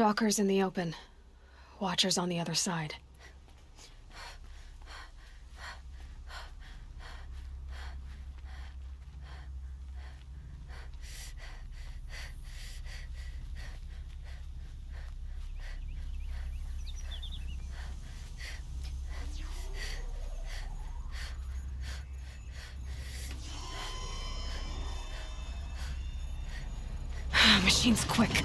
Stalkers in the open. Watchers on the other side. Machine's quick.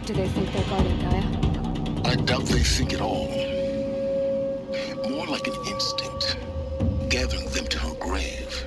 Do they think they're guarding Gaia? I doubt they think at all. More like an instinct, gathering them to her grave.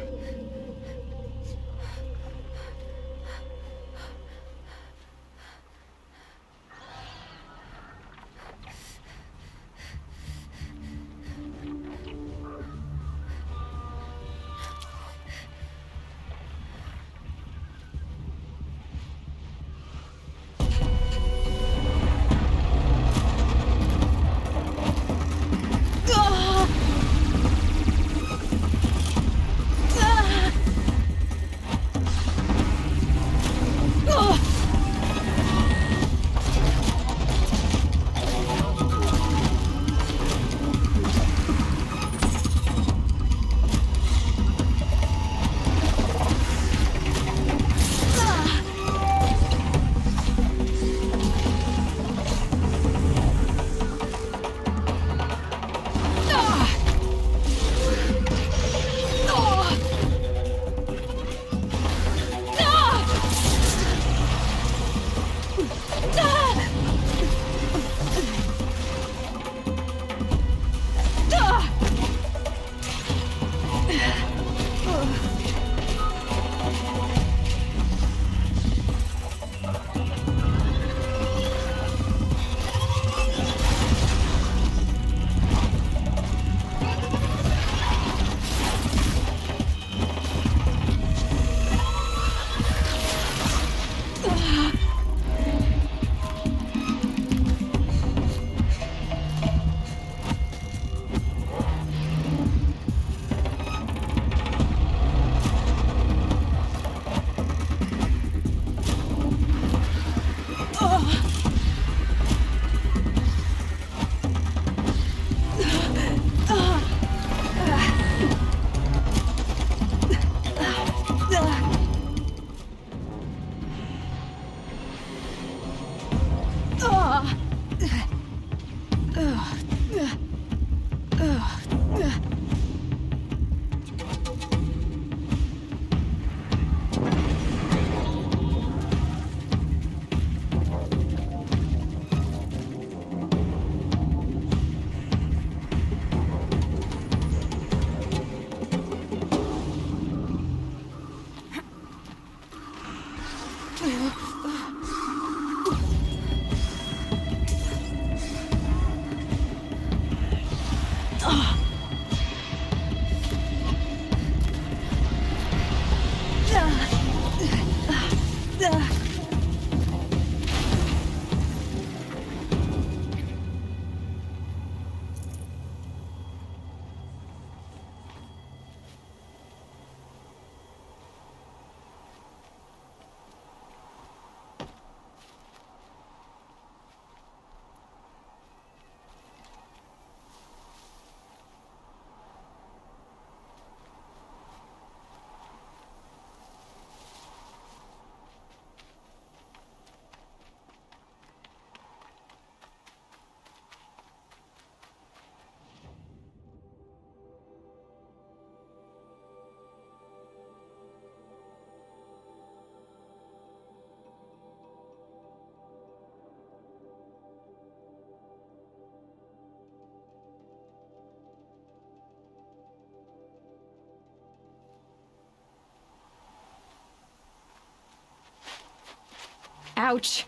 Ouch.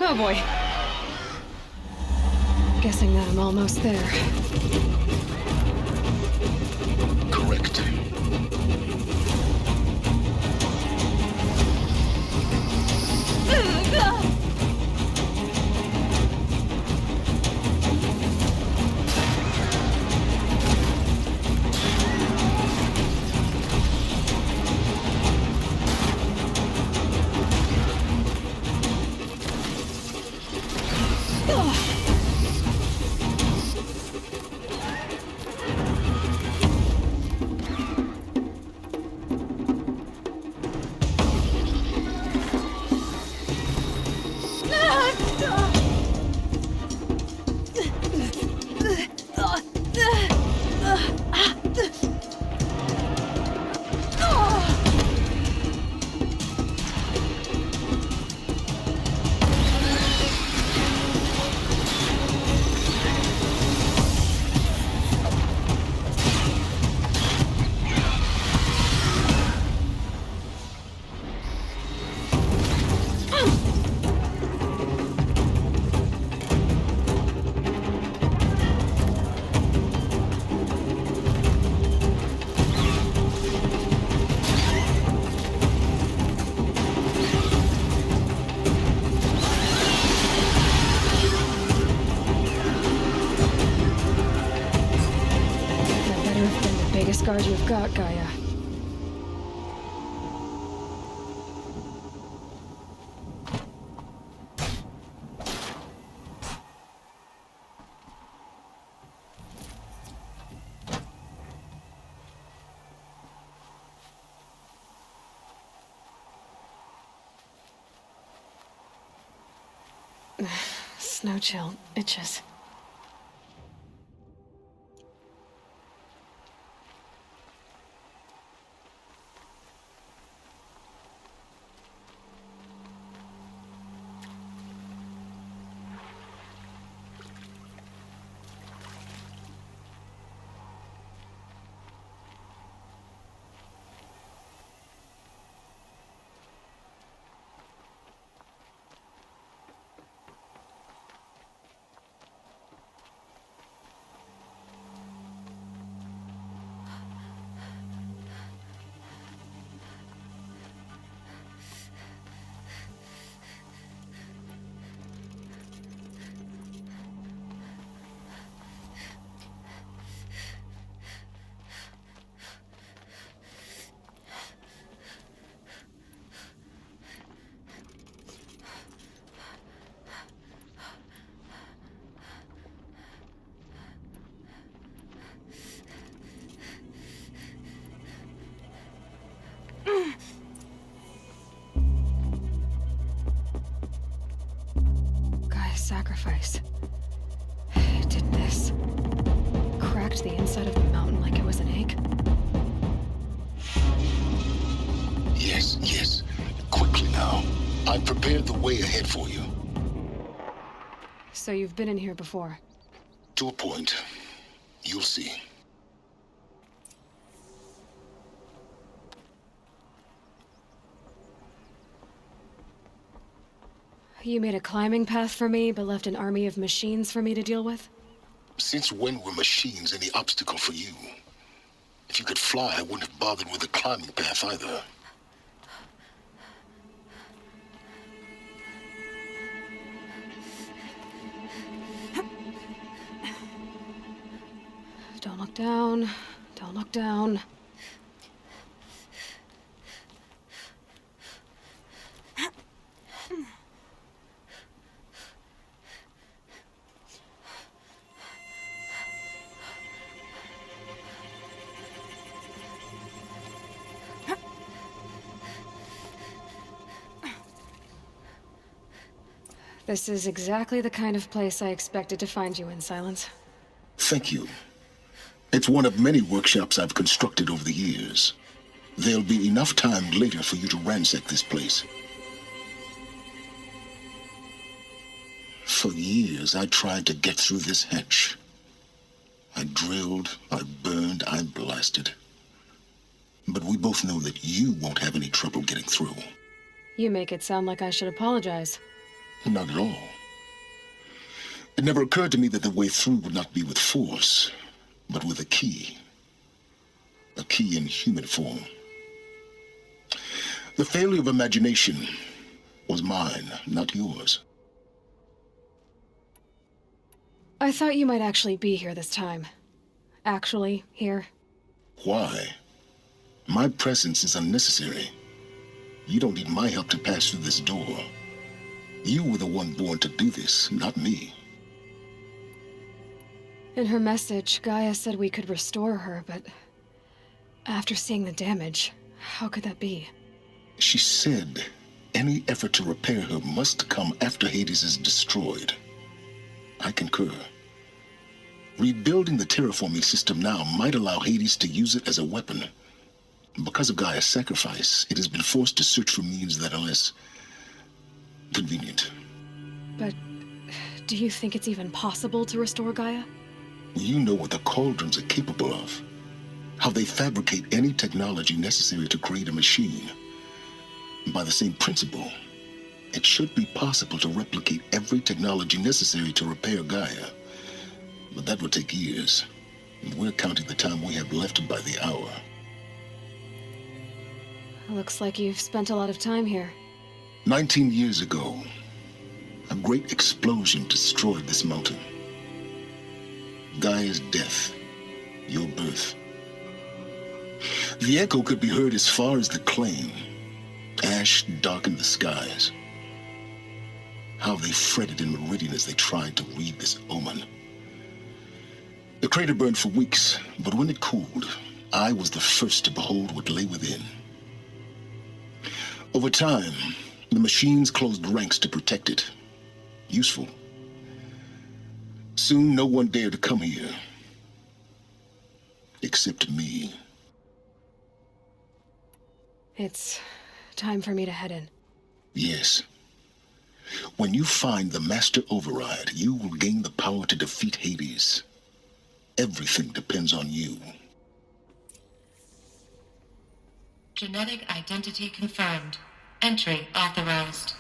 Oh boy. Guessing that I'm almost there. Correct. Biggest guard you've got, Gaia. Snow chill itches. Gaia's sacrifice. It did this. Cracked the inside of the mountain like it was an egg. Yes, yes. Quickly now. I've prepared the way ahead for you. So you've been in here before? To a point. You'll see. You made a climbing path for me, but left an army of machines for me to deal with? Since when were machines any obstacle for you? If you could fly, I wouldn't have bothered with a climbing path either. Don't look down. Don't look down. This is exactly the kind of place I expected to find you in, Silence. Thank you. It's one of many workshops I've constructed over the years. There'll be enough time later for you to ransack this place. For years, I tried to get through this hatch. I drilled, I burned, I blasted. But we both know that you won't have any trouble getting through. You make it sound like I should apologize. Not at all. It never occurred to me that the way through would not be with force, but with a key. A key in human form. The failure of imagination was mine, not yours. I thought you might actually be here this time. Actually, here. Why? My presence is unnecessary. You don't need my help to pass through this door. You were the one born to do this, not me. In her message, Gaia said we could restore her, but after seeing the damage, how could that be? She said any effort to repair her must come after Hades is destroyed. I concur. Rebuilding the terraforming system now might allow Hades to use it as a weapon. Because of Gaia's sacrifice, it has been forced to search for means that are less convenient. But do you think it's even possible to restore Gaia? You know what the Cauldrons are capable of. How they fabricate any technology necessary to create a machine. By the same principle, it should be possible to replicate every technology necessary to repair Gaia. But that would take years. And we're counting the time we have left by the hour. Looks like you've spent a lot of time here. 19 years ago, a great explosion destroyed this mountain. Gaia's death, your birth. The echo could be heard as far as the claim. Ash darkened the skies. How they fretted in Meridian as they tried to read this omen. The crater burned for weeks, but when it cooled, I was the first to behold what lay within. Over time, the machines closed ranks to protect it. useful. Soon no one dared to come here. Except me. It's time for me to head in. Yes. When you find the Master Override, you will gain the power to defeat Hades. Everything depends on you. Genetic identity confirmed. Entry authorized.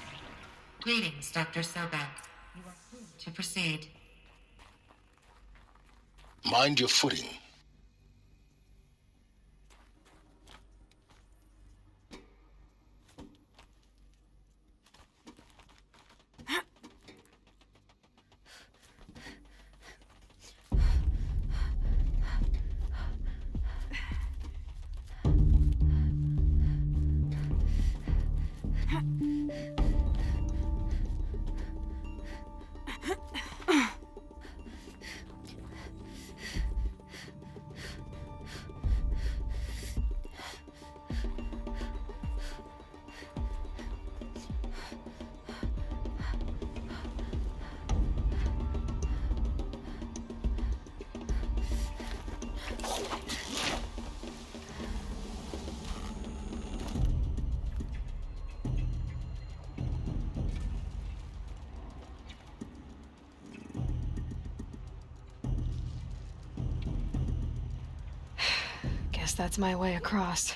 Greetings, Dr. Sobek. You are clear to proceed. Mind your footing. Guess that's my way across.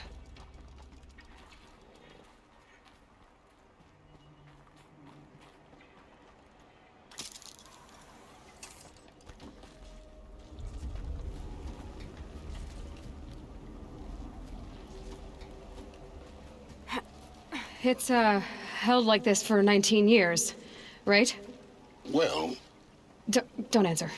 It's, held like this for 19 years, right? Well, Don't answer.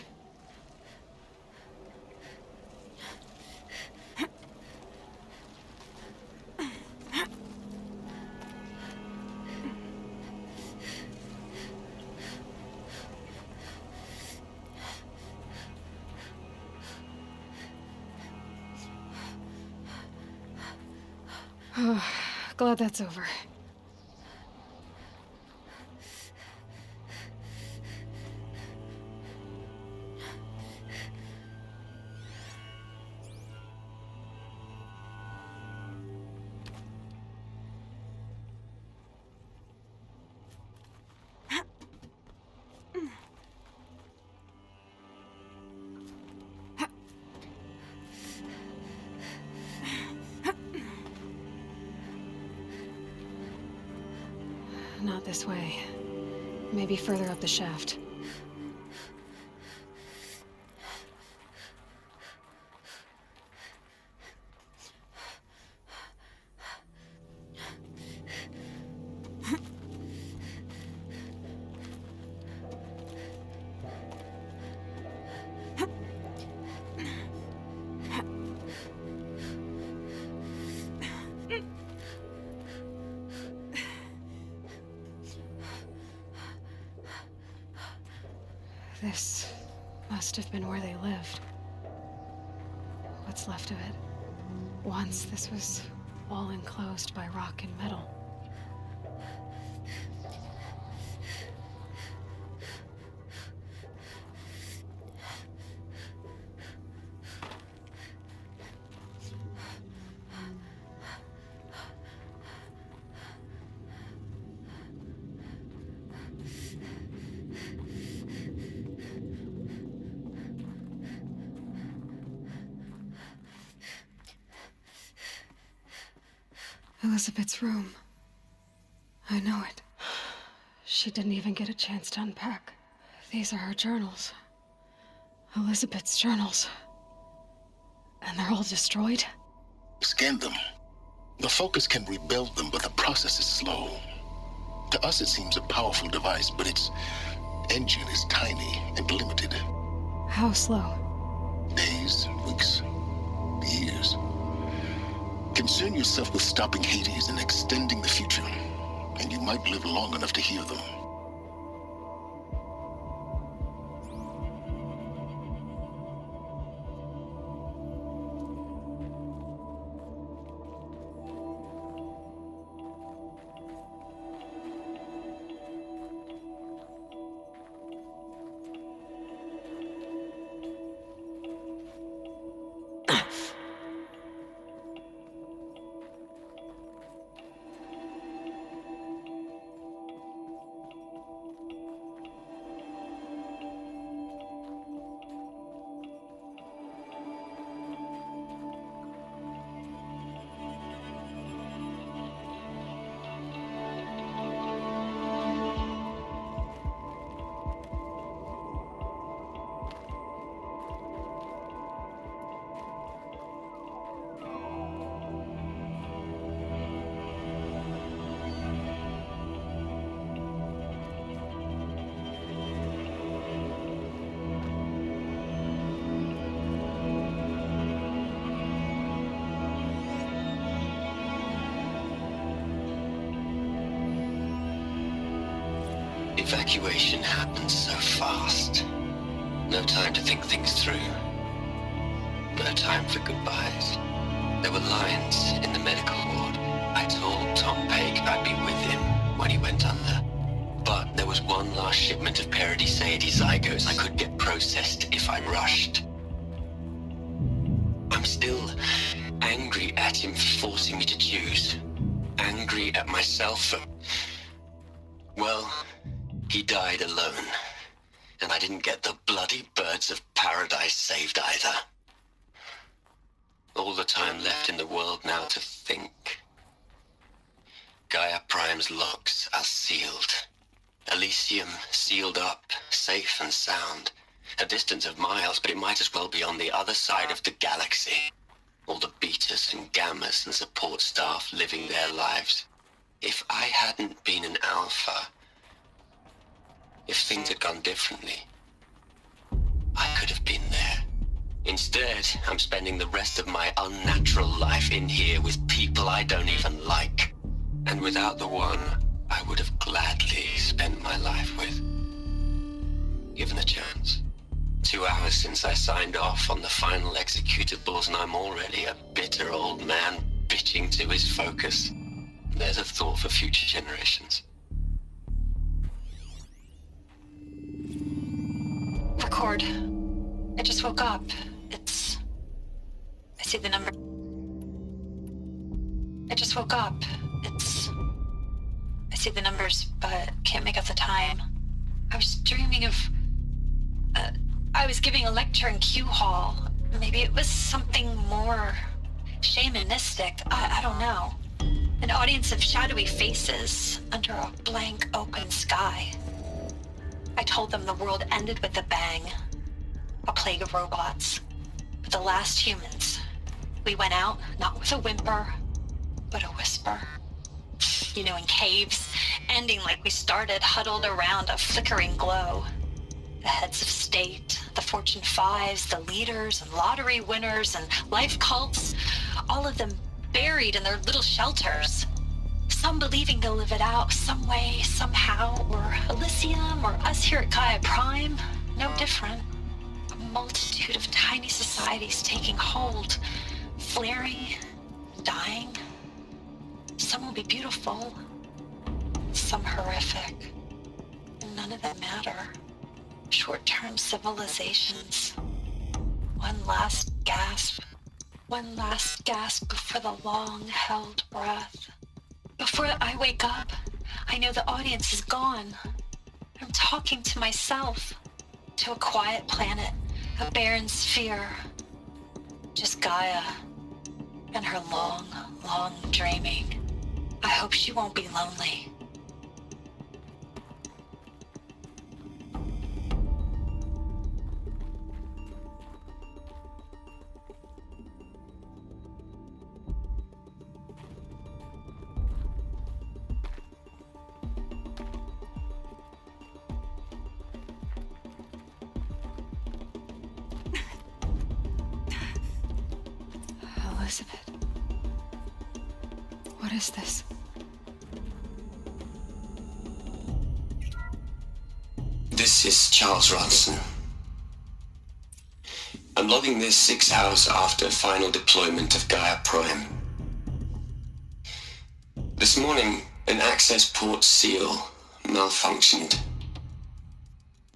Glad that's over. Not this way. Maybe further up the shaft. This must have been where they lived. What's left of it. Once this was all enclosed by rock and metal. Elizabeth's room. I know it. She didn't even get a chance to unpack. These are her journals. Elizabeth's journals. And they're all destroyed? scan them. The Focus can rebuild them, but the process is slow. To us, it seems a powerful device, but its engine is tiny and limited. How slow? Days, weeks, years. Concern yourself with stopping Hades and extending the future, and you might live long enough to hear them. evacuation happened so fast. No time to think things through. No time for goodbyes. There were lines in the medical ward. I told Tom Pake I'd be with him when he went under. But there was one last shipment of Paradis-Sade zygotes I could get processed if I rushed. I'm still angry at him for forcing me to choose. Angry at myself for... Well, he died alone. And I didn't get the bloody birds of paradise saved either. All the time left in the world now to think. Gaia Prime's locks are sealed. Elysium sealed up, safe and sound. A distance of miles, but it might as well be on the other side of the galaxy. All the betas and gammas and support staff living their lives. If I hadn't been an alpha, if things had gone differently, I could have been there. Instead, I'm spending the rest of my unnatural life in here with people I don't even like. And without the one I would have gladly spent my life with. Given the chance. 2 hours since I signed off on the final executables, and I'm already a bitter old man bitching to his focus. There's a thought for future generations. Record. I just woke up. I see the number. I just woke up. I see the numbers, but can't make out the time. I was dreaming of... I was giving a lecture in Q Hall. Maybe it was something more shamanistic. I don't know. An audience of shadowy faces under a blank open sky. I told them the world ended with a bang. A plague of robots. But the last humans. We went out, not with a whimper, but a whisper. You know, in caves, ending like we started, huddled around a flickering glow. The heads of state, the Fortune 5s, the leaders and lottery winners and life cults, all of them buried in their little shelters. Some believing they'll live it out some way, somehow, or Elysium, or us here at Gaia Prime, no different. A multitude of tiny societies taking hold, flaring, dying. Some will be beautiful, some horrific, and none of them matter. Short-term civilizations. One last gasp before the long-held breath. Before I wake up, I know the audience is gone. I'm talking to myself, to a quiet planet, a barren sphere. Just Gaia and her long, long dreaming. I hope she won't be lonely. Elizabeth. What is this? This is Charles Ronson. I'm logging this 6 hours after final deployment of Gaia Prime. This morning, an access port seal malfunctioned.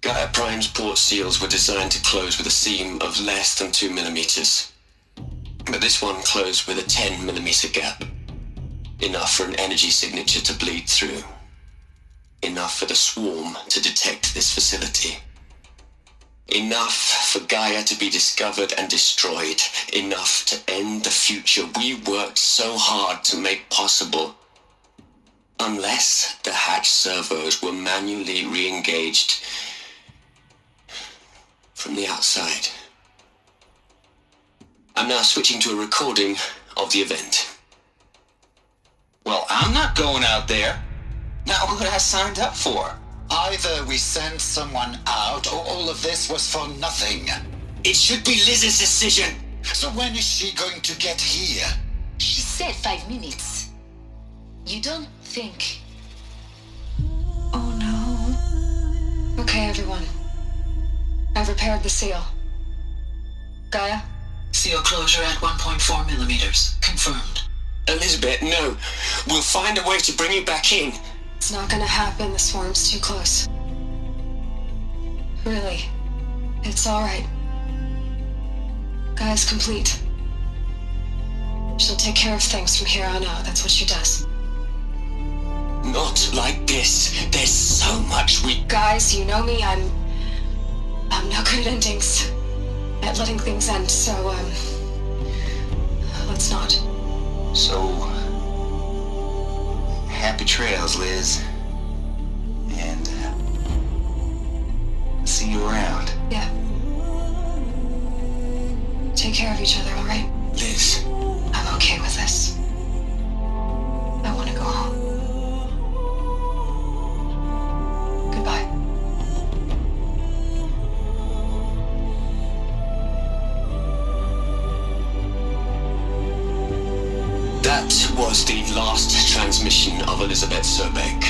Gaia Prime's port seals were designed to close with a seam of less than 2 millimeters. But this one closed with a 10 millimeter gap. Enough for an energy signature to bleed through. Enough for the swarm to detect this facility. Enough for Gaia to be discovered and destroyed. Enough to end the future we worked so hard to make possible. Unless the hatch servos were manually re-engaged from the outside. I'm now switching to a recording of the event. Well, I'm not going out there. Not what I signed up for. Either we send someone out, or all of this was for nothing. It should be Liz's decision. So when is she going to get here? She said 5 minutes. You don't think... Oh no. repaired the seal. Gaia? Seal closure at 1.4 millimeters. Confirmed. Elizabeth, no. We'll find a way to bring you back in. It's not gonna happen. The swarm's too close. Really. It's alright. Gaia's complete. She'll take care of things from here on out. That's what she does. Not like this. There's so much we... Guys, you know me. I'm no good at endings. At letting things end, so, let's not. So, happy trails, Liz. And, see you around. Yeah. Take care of each other, alright? Liz. I'm okay with this. I want to go home. Goodbye. That was the last transmission of Elizabeth Sobeck.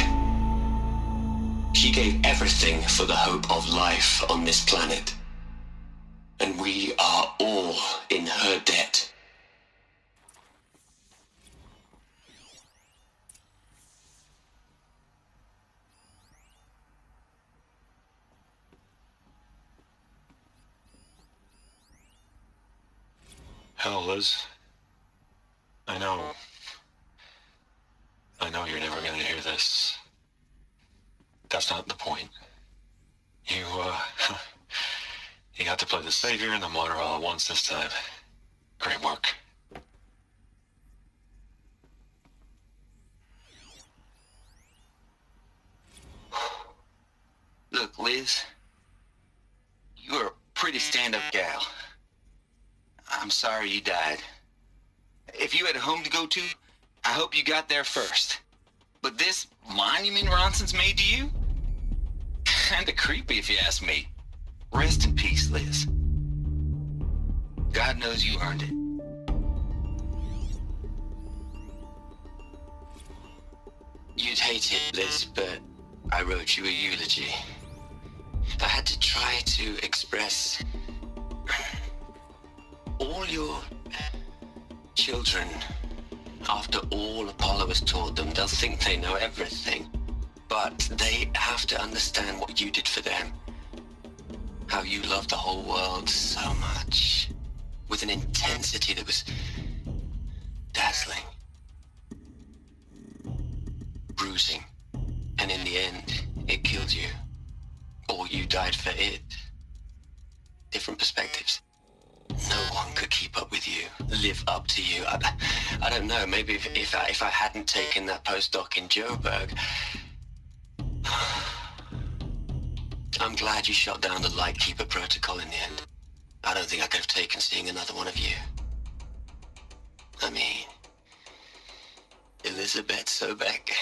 She gave everything for the hope of life on this planet. And we are all in her debt. Hell, Liz. I know you're never gonna hear this. That's not the point. You got to play the savior and the martyr all at once this time. Great work. Look, Liz. You're a pretty stand-up gal. I'm sorry you died. If you had a home to go to, I hope you got there first. But this monument Ronson's made to you? Kinda creepy if you ask me. Rest in peace, Liz. God knows you earned it. You'd hate it, Liz, but I wrote you a eulogy. I had to try to express all your children. After all Apollo has taught them, they'll think they know everything. But they have to understand what you did for them. How you loved the whole world so much. With an intensity that was dazzling. Bruising. And in the end, it killed you. Or you died for it. Different perspectives. No one could keep up with you, live up to you. I don't know, maybe if I hadn't taken that postdoc in Joburg. I'm glad you shot down the Lightkeeper protocol in the end. I don't think I could have taken seeing another one of you. I mean, Elizabeth Sobeck.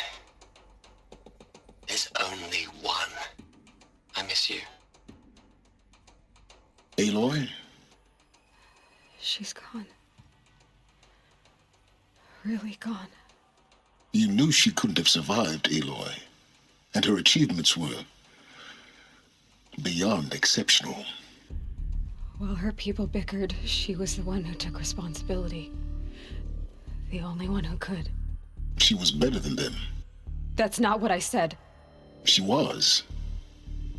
There's only one. I miss you. Aloy? She's gone. Really gone. You knew she couldn't have survived, Aloy. And her achievements were beyond exceptional. While her people bickered, she was the one who took responsibility. The only one who could. She was better than them. That's not what I said. She was.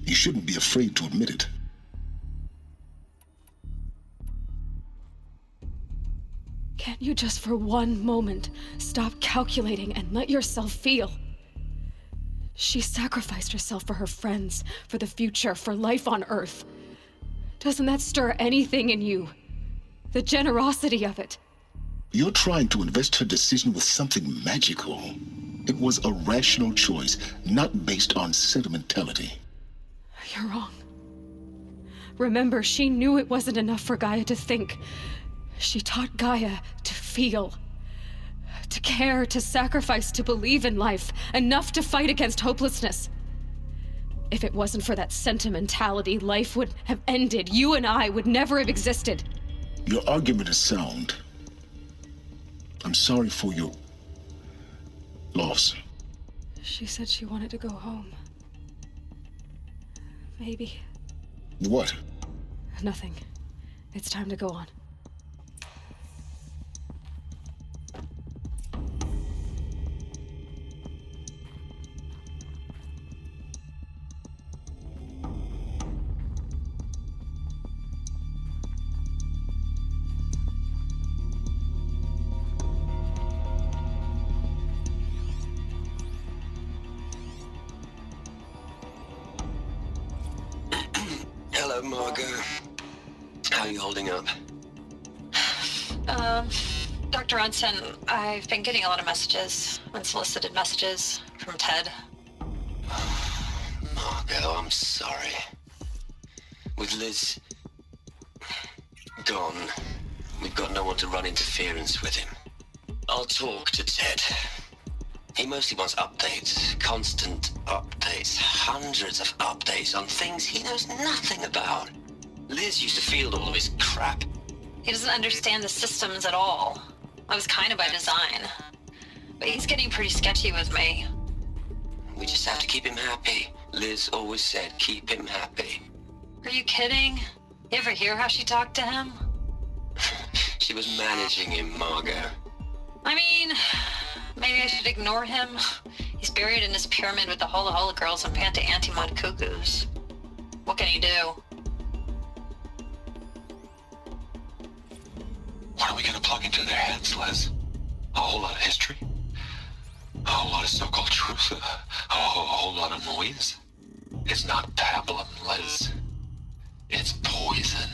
You shouldn't be afraid to admit it. Can't you just for one moment stop calculating and let yourself feel? She sacrificed herself for her friends, for the future, for life on Earth. Doesn't that stir anything in you? The generosity of it. You're trying to invest her decision with something magical. It was a rational choice, not based on sentimentality. You're wrong. Remember, she knew it wasn't enough for Gaia to think. She taught Gaia to feel. To care, to sacrifice, to believe in life. Enough to fight against hopelessness. If it wasn't for that sentimentality, life would have ended. You and I would never have existed. Your argument is sound. I'm sorry for your loss. She said she wanted to go home. Maybe. What? Nothing. It's time to go on. Hello, Margot. How are you holding up? Dr. Ronson, I've been getting a lot of messages, unsolicited messages from Ted. Margot, I'm sorry. With Liz gone, we've got no one to run interference with him. I'll talk to Ted. He mostly wants updates, constant updates, hundreds of updates on things he knows nothing about. Liz used to field all of his crap. He doesn't understand the systems at all. That was kind of by design. But he's getting pretty sketchy with me. We just have to keep him happy. Liz always said keep him happy. Are you kidding? You ever hear how she talked to him? She was managing him, Margot. I mean, maybe I should ignore him. He's buried in his pyramid with the Hola Hola girls and Panta Antimod cuckoos. What can he do? What are we gonna plug into their heads, Liz? A whole lot of history? A whole lot of so-called truth? A whole lot of noise? It's not pablum, Liz. It's poison.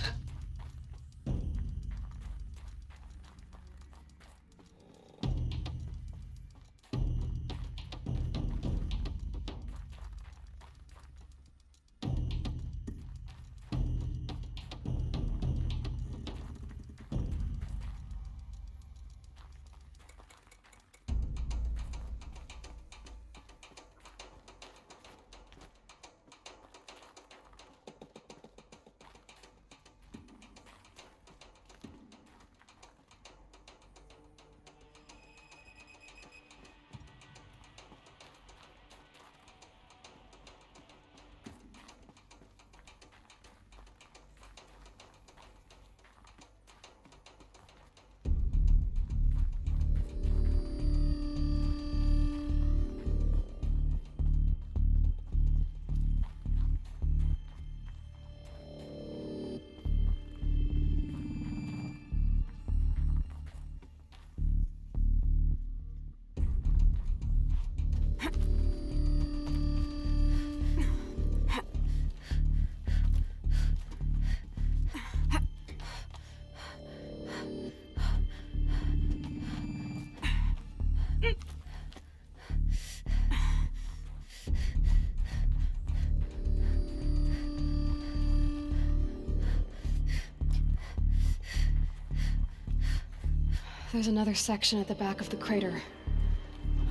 There's another section at the back of the crater.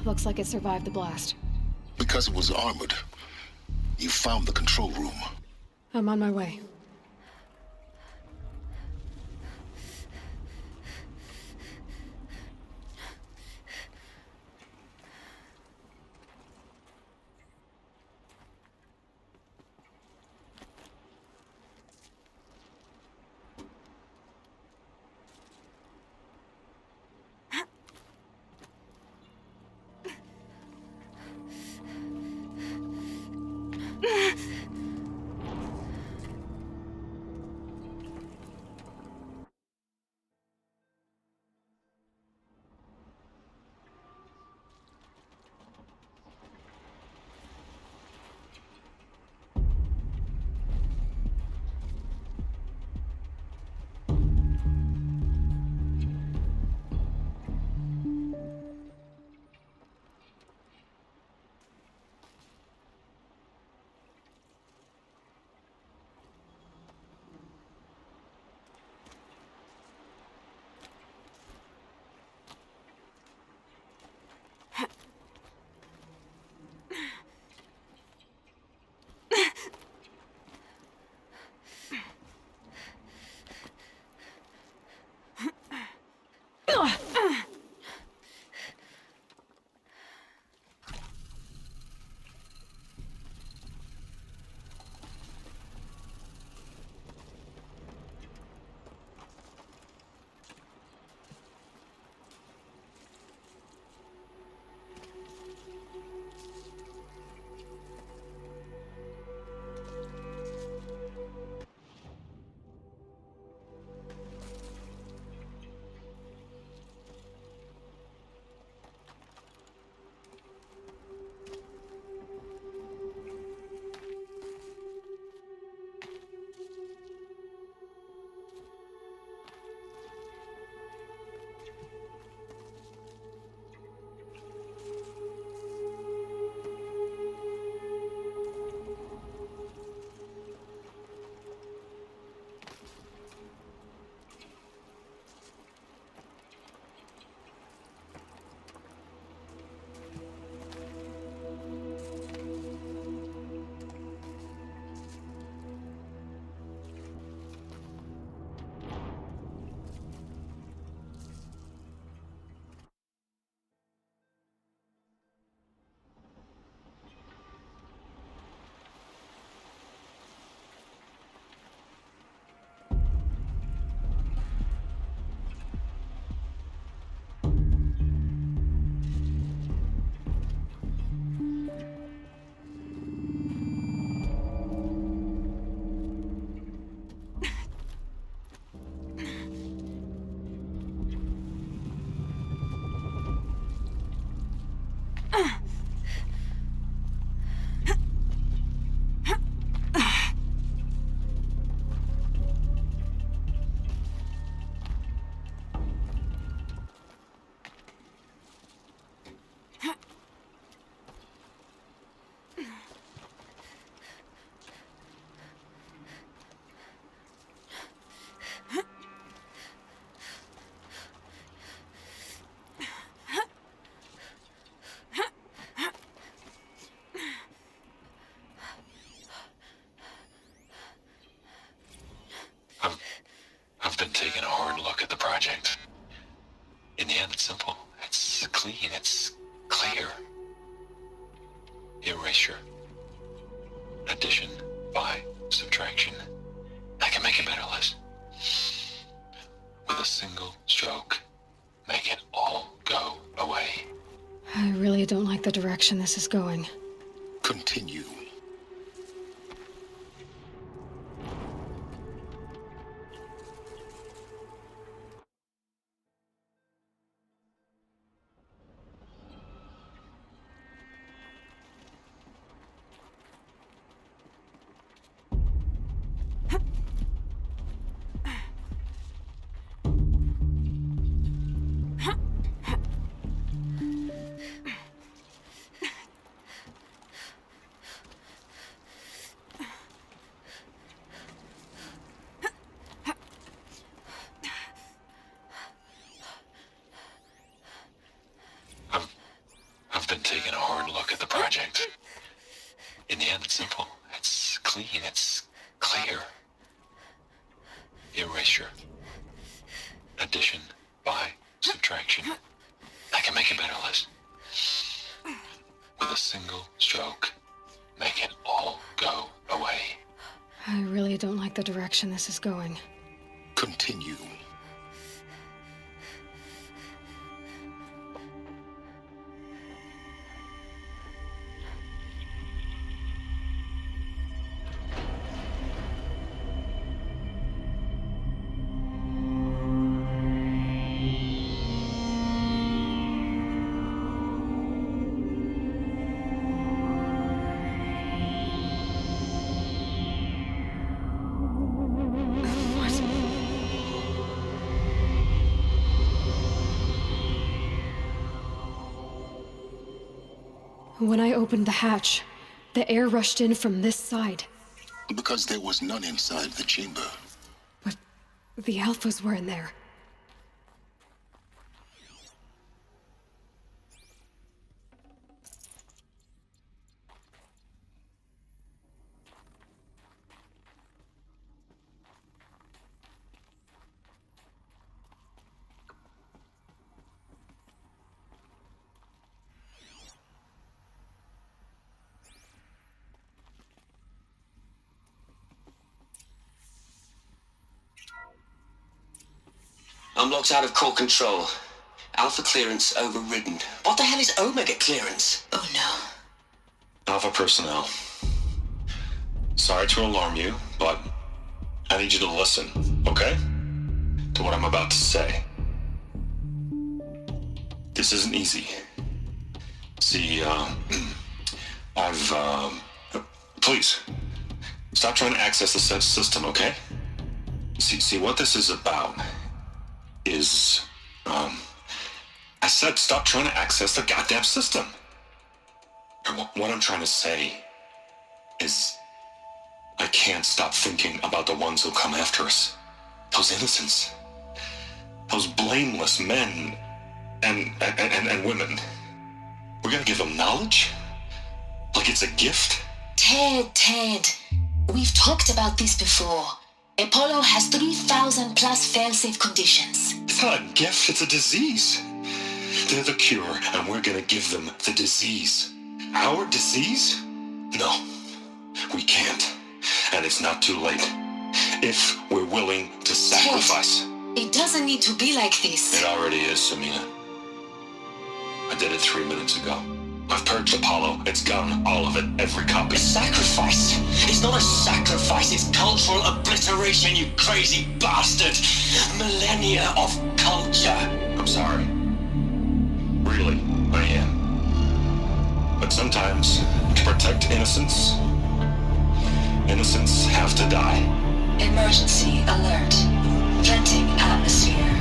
Looks like it survived the blast. Because it was armored, you found the control room. I'm on my way. Addition by subtraction. I can make it better, Liz. With a single stroke, make it all go away. I really don't like the direction this is going. Continue. I've been taking a hard look at the project. In the end, it's simple. It's clean. It's clear. Erasure. Addition by subtraction. I can make it better, Liz. With a single stroke, make it all go away. I really don't like the direction this is going. Continue. When I opened the hatch, the air rushed in from this side. Because there was none inside the chamber. But the Alphas were in there. I'm locked out of core control. Alpha clearance overridden. What the hell is Omega clearance? Oh no. Alpha personnel. Sorry to alarm you, but I need you to listen, okay? To what I'm about to say. This isn't easy. See, please, stop trying to access the system, okay? See, what this is about is, I said stop trying to access the goddamn system. And what I'm trying to say is I can't stop thinking about the ones who come after us. Those innocents. Those blameless men and women. We're gonna give them knowledge? Like it's a gift? Ted. We've talked about this before. Apollo has 3,000 plus fail-safe conditions. It's not a gift, it's a disease. They're the cure, and we're gonna give them the disease. Our disease? No, we can't. And it's not too late. If we're willing to sacrifice. Ted, it doesn't need to be like this. It already is, Samina. I did it 3 minutes ago. I've purged Apollo. It's gone. All of it. Every copy. A sacrifice? It's not a sacrifice. It's cultural obliteration, you crazy bastard. Millennia of culture. I'm sorry. Really, I am. But sometimes, to protect innocence, innocents have to die. Emergency alert. Venting atmosphere.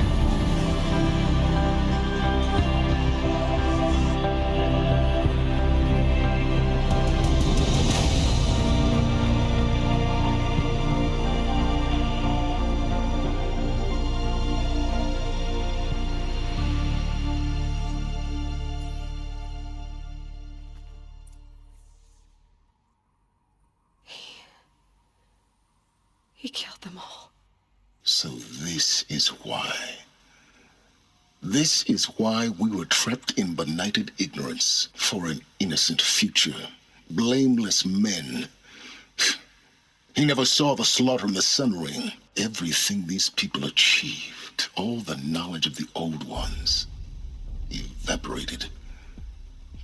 He killed them all. So this is why. This is why we were trapped in benighted ignorance for an innocent future. Blameless men He never saw the slaughter in the Sun Ring. Everything these people achieved, all the knowledge of the Old Ones, evaporated,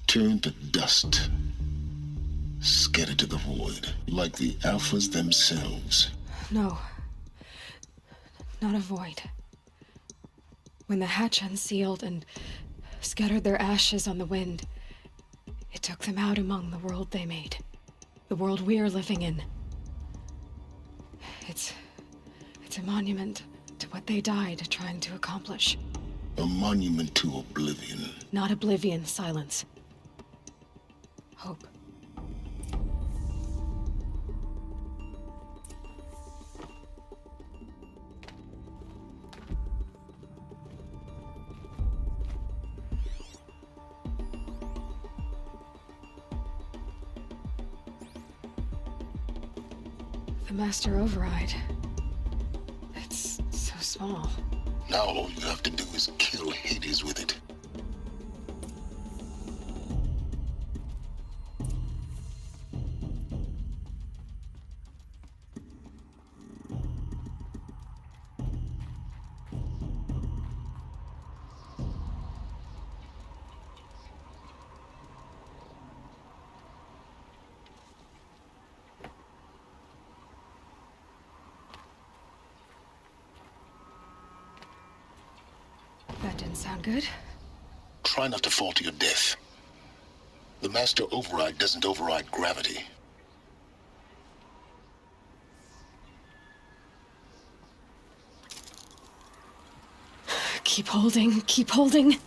turned to dust, scattered to the void, like the Alphas themselves. No. Not a void. When the hatch unsealed and scattered their ashes on the wind, it took them out among the world they made. The world we're living in. It's a monument to what they died trying to accomplish. A monument to oblivion. Not oblivion, Silence. Hope. The Master Override. It's so small. Now all you have to do is kill Hades with it. That didn't sound good. Try not to fall to your death. The Master Override doesn't override gravity. Keep holding, keep holding.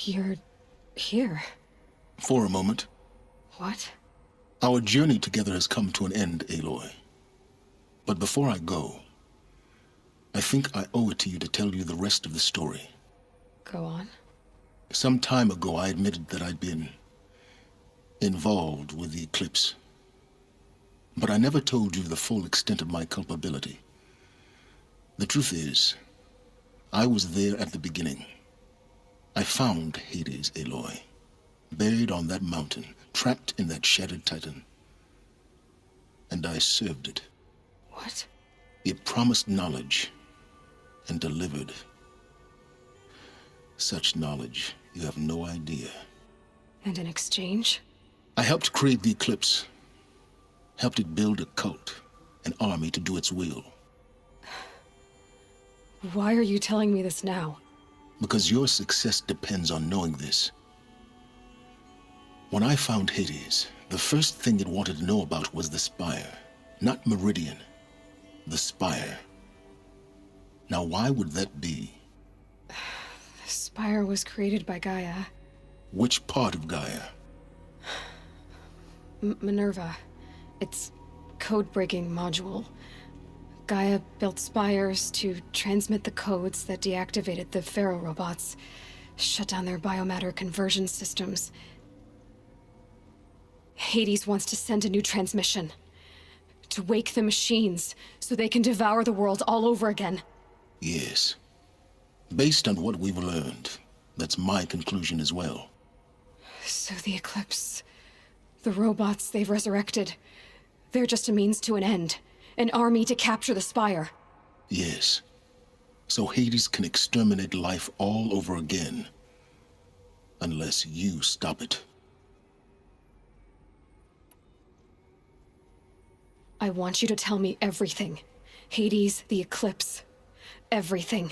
You're here. For a moment. What? Our journey together has come to an end, Aloy. But before I go, I think I owe it to you to tell you the rest of the story. Go on. Some time ago, I admitted that I'd been involved with the Eclipse. But I never told you the full extent of my culpability. The truth is, I was there at the beginning. I found Hades, Aloy, buried on that mountain, trapped in that shattered Titan. And I served it. What? It promised knowledge and delivered. Such knowledge, you have no idea. And in exchange? I helped create the Eclipse. Helped it build a cult, an army to do its will. Why are you telling me this now? Because your success depends on knowing this. When I found Hades, the first thing it wanted to know about was the Spire. Not Meridian. The Spire. Now, why would that be? The Spire was created by Gaia. Which part of Gaia? Minerva. Its code-breaking module. Gaia built spires to transmit the codes that deactivated the Pharaoh robots, shut down their biomatter conversion systems. Hades wants to send a new transmission. To wake the machines, so they can devour the world all over again. Yes. Based on what we've learned, that's my conclusion as well. So the Eclipse, the robots they've resurrected, they're just a means to an end. An army to capture the Spire. Yes. So Hades can exterminate life all over again. Unless you stop it. I want you to tell me everything. Hades, the Eclipse. Everything.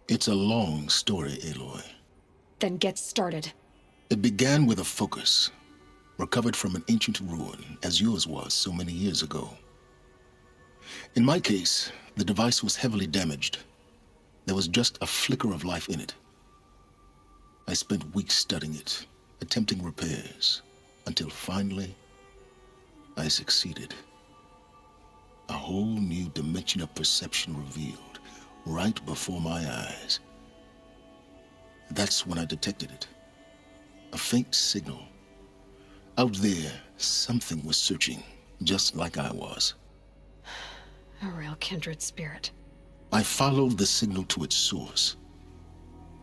It's a long story, Aloy. Then get started. It began with a focus. Recovered from an ancient ruin, as yours was so many years ago. In my case, the device was heavily damaged. There was just a flicker of life in it. I spent weeks studying it, attempting repairs, until finally, I succeeded. A whole new dimension of perception revealed, right before my eyes. That's when I detected it. A faint signal. Out there, something was searching, just like I was. A real kindred spirit. I followed the signal to its source.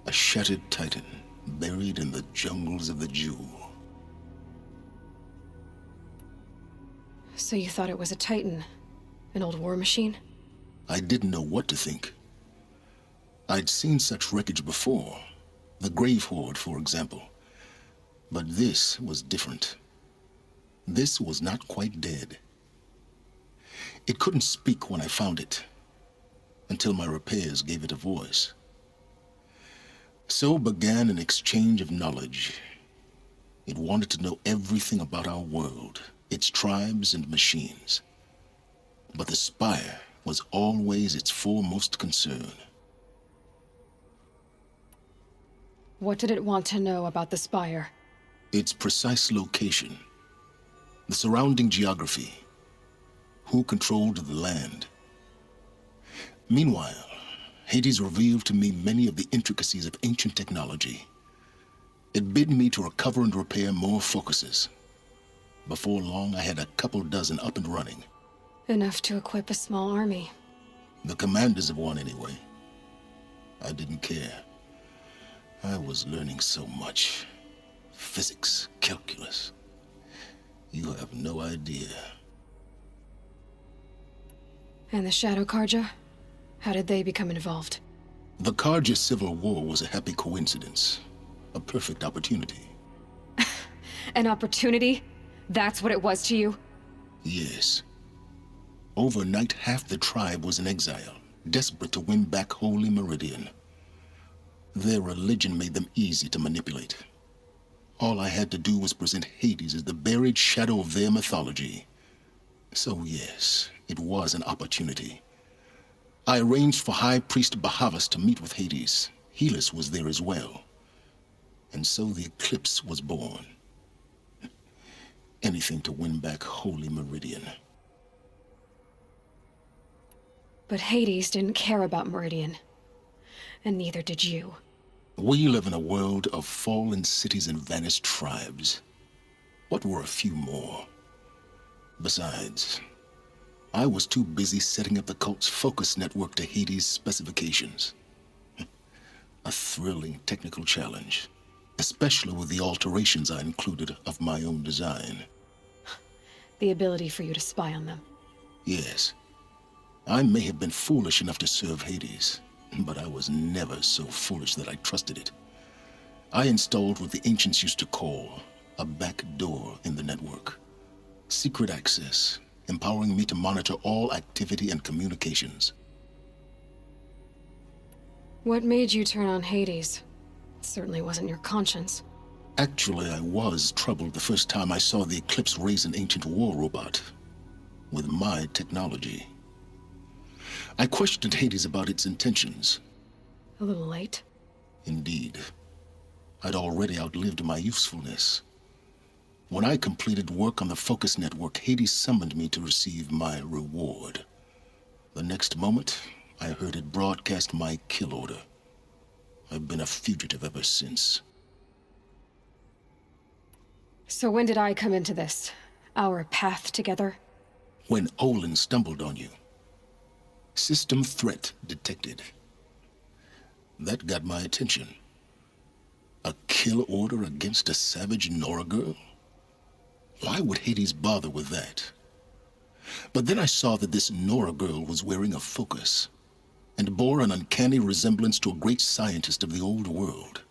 A shattered Titan, buried in the jungles of the Jewel. So you thought it was a Titan? An old war machine? I didn't know what to think. I'd seen such wreckage before. The Grave Horde, for example. But this was different. This was not quite dead. It couldn't speak when I found it, until my repairs gave it a voice. So began an exchange of knowledge. It wanted to know everything about our world, its tribes and machines. But the Spire was always its foremost concern. What did it want to know about the Spire? Its precise location, the surrounding geography, who controlled the land. Meanwhile, Hades revealed to me many of the intricacies of ancient technology. It bid me to recover and repair more focuses. Before long, I had a couple dozen up and running. Enough to equip a small army. The commanders of one, anyway. I didn't care. I was learning so much. Physics, calculus. You have no idea. And the Shadow Carja? How did they become involved? The Carja Civil War was a happy coincidence. A perfect opportunity. An opportunity? That's what it was to you? Yes. Overnight, half the tribe was in exile, desperate to win back Holy Meridian. Their religion made them easy to manipulate. All I had to do was present Hades as the buried shadow of their mythology. So yes, it was an opportunity. I arranged for High Priest Bahavas to meet with Hades. Helis was there as well. And so the Eclipse was born. Anything to win back Holy Meridian. But Hades didn't care about Meridian. And neither did you. We live in a world of fallen cities and vanished tribes. What were a few more? Besides, I was too busy setting up the cult's focus network to Hades' specifications. A thrilling technical challenge, especially with the alterations I included of my own design. The ability for you to spy on them. Yes. I may have been foolish enough to serve Hades, but I was never so foolish that I trusted it. I installed what the ancients used to call a back door in the network. Secret access, empowering me to monitor all activity and communications. What made you turn on Hades? It certainly wasn't your conscience. Actually, I was troubled the first time I saw the Eclipse raise an ancient war robot with my technology. I questioned Hades about its intentions. A little late? Indeed. I'd already outlived my usefulness. When I completed work on the Focus Network, Hades summoned me to receive my reward. The next moment, I heard it broadcast my kill order. I've been a fugitive ever since. So when did I come into this? Our path together? When Olin stumbled on you. System threat detected. That got my attention. A kill order against a savage Nora girl? Why would Hades bother with that? But then I saw that this Nora girl was wearing a focus, and bore an uncanny resemblance to a great scientist of the old world.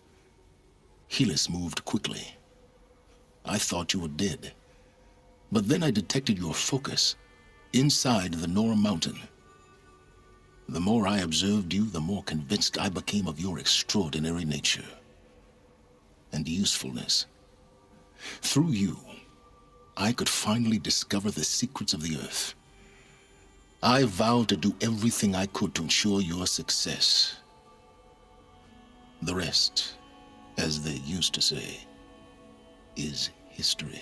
Helis moved quickly. I thought you were dead. But then I detected your focus inside the Nora mountain. The more I observed you, the more convinced I became of your extraordinary nature and usefulness. Through you, I could finally discover the secrets of the Earth. I vowed to do everything I could to ensure your success. The rest, as they used to say, is history.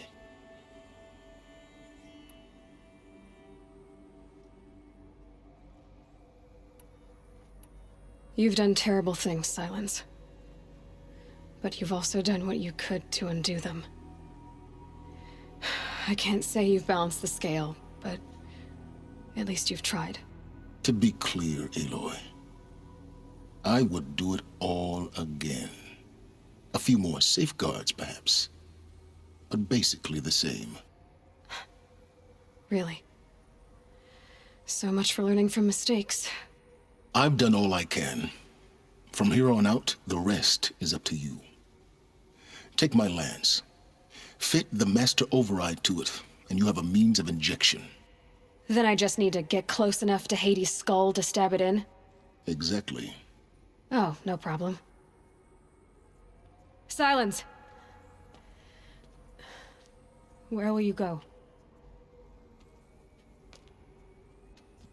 You've done terrible things, Silence. But you've also done what you could to undo them. I can't say you've balanced the scale, but at least you've tried. To be clear, Aloy, I would do it all again. A few more safeguards, perhaps, but basically the same. Really? So much for learning from mistakes. I've done all I can. From here on out, the rest is up to you. Take my lance. Fit the master override to it, and you have a means of injection. Then I just need to get close enough to Hades' skull to stab it in? Exactly. Oh, no problem. Silence! Where will you go?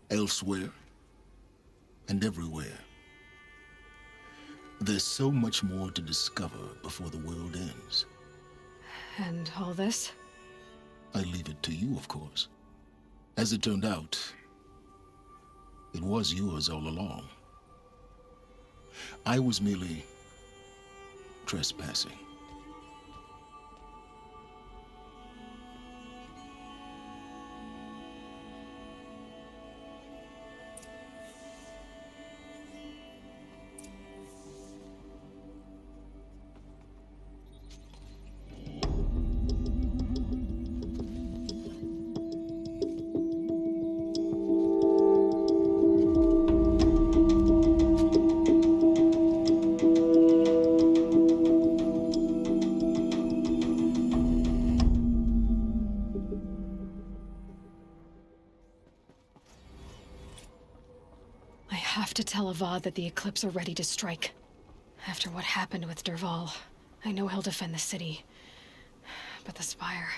Elsewhere. And everywhere. There's so much more to discover before the world ends. And all this? I leave it to you, of course. As it turned out, it was yours all along. I was merely trespassing. I have to tell Avad that the Eclipse are ready to strike. After what happened with Dervahl, I know he'll defend the city. But the Spire...